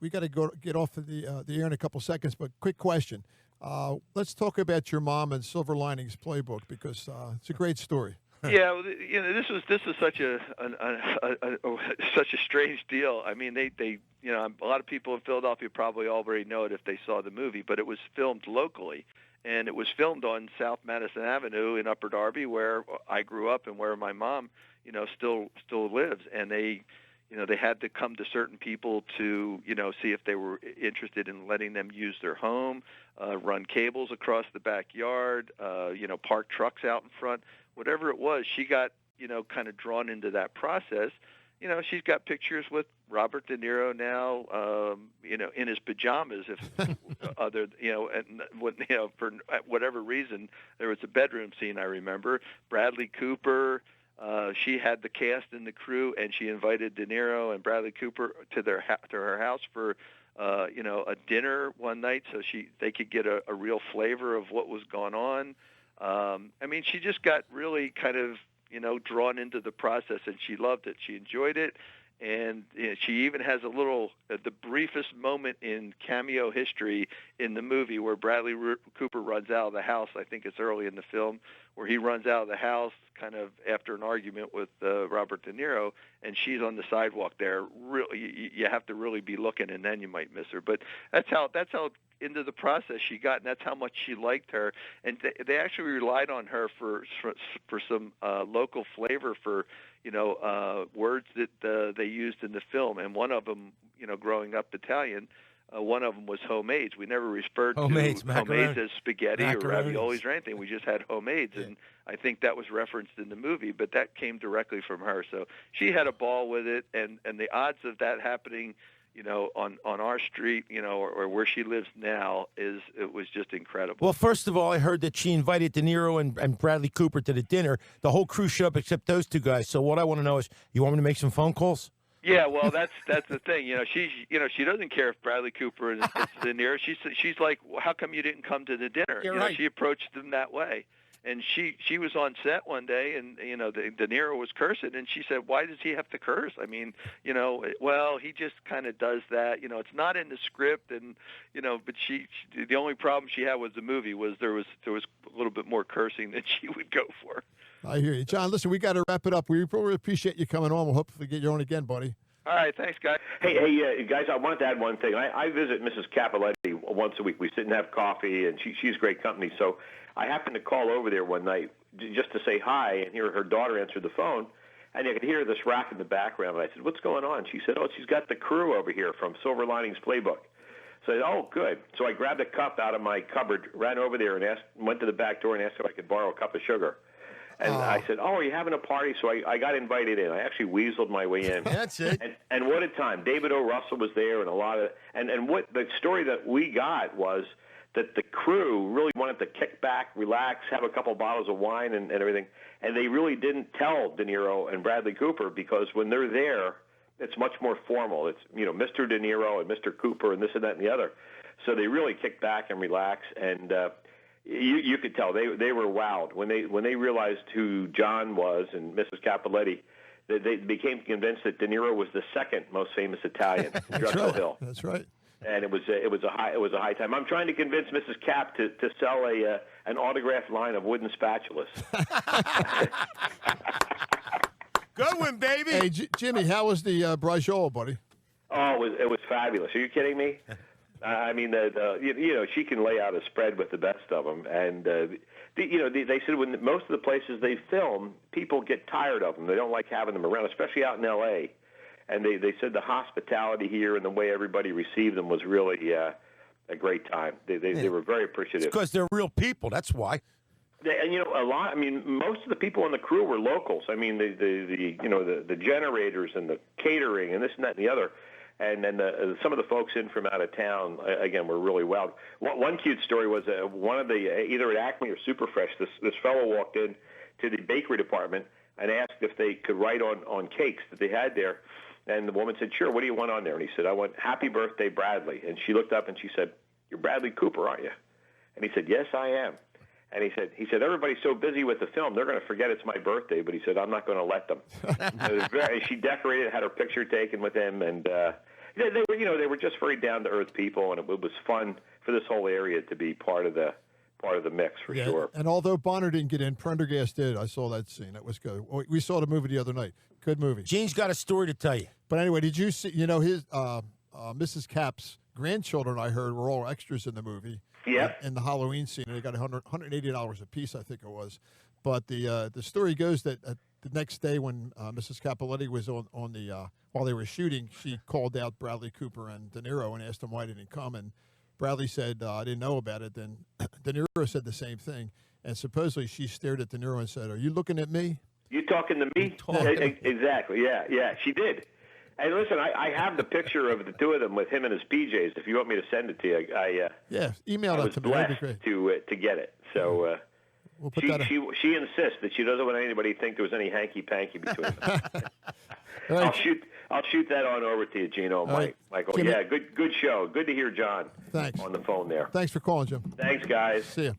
we got to go get off of the air in a couple seconds. But quick question: let's talk about your mom and Silver Linings Playbook because it's a great story. Yeah, this was such such a strange deal. I mean, they a lot of people in Philadelphia probably already know it if they saw the movie, but it was filmed locally, and it was filmed on South Madison Avenue in Upper Darby, where I grew up and where my mom, still lives. And they had to come to certain people to, see if they were interested in letting them use their home, run cables across the backyard, park trucks out in front. Whatever it was, she got, kind of drawn into that process. She's got pictures with Robert De Niro now, in his pajamas. If for whatever reason, there was a bedroom scene I remember. Bradley Cooper. She had the cast and the crew, and she invited De Niro and Bradley Cooper to her house for, a dinner one night, so they could get a real flavor of what was going on. I mean, she just got really kind of, drawn into the process, and she loved it. She enjoyed it, and she even has the briefest moment in cameo history in the movie where Bradley Cooper runs out of the house. I think it's early in the film where he runs out of the house kind of after an argument with Robert De Niro, and she's on the sidewalk there. Really, you have to really be looking, and then you might miss her. But that's how into the process she got, and that's how much she liked her. And they actually relied on her for some local flavor for words that they used in the film. And one of them, growing up Italian, one of them was homemades. We never referred to homemades as spaghetti or raviolis or anything. We just had homemades, and I think that was referenced in the movie, but that came directly from her. So she had a ball with it, and the odds of that happening, on our street, or where she lives now, it was just incredible. Well, first of all, I heard that she invited De Niro and Bradley Cooper to the dinner. The whole crew showed up except those two guys. So what I want to know is, you want me to make some phone calls? Yeah, well, that's the thing. She doesn't care if Bradley Cooper is De Niro. She's like, well, how come you didn't come to the dinner? Right. She approached them that way. And she was on set one day, and De Niro was cursing, and she said, "Why does he have to curse? I mean, well, he just kind of does that. It's not in the script, and but she the only problem she had with the movie was there was a little bit more cursing than she would go for." I hear you, John. Listen, we got to wrap it up. We really appreciate you coming on. We'll hopefully get you on again, buddy. All right, thanks, guys. Hey, guys, I wanted to add one thing. I visit Mrs. Cappelletti once a week. We sit and have coffee, and she's great company. So I happened to call over there one night just to say hi, and hear her daughter answer the phone, and I could hear this rack in the background. And I said, "What's going on?" She said, "Oh, she's got the crew over here from Silver Linings Playbook." So I said, "Oh, good." So I grabbed a cup out of my cupboard, ran over there, and went to the back door and asked if I could borrow a cup of sugar. And I said, "Oh, are you having a party?" So I got invited in. I actually weaseled my way in. That's it. And what a time. David O. Russell was there, and a lot of and what the story that we got was that the crew really wanted to kick back, relax, have a couple bottles of wine and everything. And they really didn't tell De Niro and Bradley Cooper, because when they're there, it's much more formal. It's, Mr. De Niro and Mr. Cooper and this and that and the other. So they really kicked back and relaxed, and you could tell they were wowed when they realized who John was and Mrs. Cappelletti. They became convinced that De Niro was the second most famous Italian. That's right. Hill. That's right. And it was a high time. I'm trying to convince Mrs. Cap to sell an autographed line of wooden spatulas. Good one, baby. Hey, Jimmy, how was the braciole, buddy? Oh, it was fabulous. Are you kidding me? I mean, she can lay out a spread with the best of them, and they said when most of the places they film, people get tired of them. They don't like having them around, especially out in L.A. And they said the hospitality here and the way everybody received them was really a great time. They were very appreciative. Because they're real people. That's why. And a lot. I mean, most of the people on the crew were locals. I mean, the generators and the catering and this and that and the other. And then some of the folks in from out of town, again, were really wowed. One cute story was one of the either at Acme or Superfresh. This fellow walked in to the bakery department and asked if they could write on cakes that they had there. And the woman said, "Sure, what do you want on there?" And he said, "I want Happy Birthday, Bradley." And she looked up and she said, "You're Bradley Cooper, aren't you?" And he said, "Yes, I am." And he said, "Everybody's so busy with the film, they're going to forget it's my birthday." But he said, "I'm not going to let them." And she decorated, had her picture taken with him, and they were, they were just very down to earth people, and it was fun for this whole area to be part of the mix for sure. And although Bonner didn't get in, Prendergast did. I saw that scene. That was good. We saw the movie the other night. Good movie. Gene's got a story to tell you. But anyway, did you see? His Mrs. Cap's grandchildren, I heard, were all extras in the movie. Yeah. In the Halloween scene, and they got $180 a piece, I think it was. But the story goes that the next day when Mrs. Cappelletti was on the while they were shooting, she called out Bradley Cooper and De Niro and asked them why they didn't come, and Bradley said, I didn't know about it. Then De Niro said the same thing, and supposedly she stared at De Niro and said, "Are you looking at me?" You talking to me? Exactly. Yeah, she did. And listen, I have the picture of the two of them with him in his PJs. If you want me to send it to you, email it to me. That'd be great. To get it. So we'll put she insists that she doesn't want anybody to think there was any hanky panky between them. Right. I'll shoot that on over to you, Gino, Michael. Jim, good show. Good to hear John. Thanks on the phone there. Thanks for calling, Jim. Thanks, guys. See you.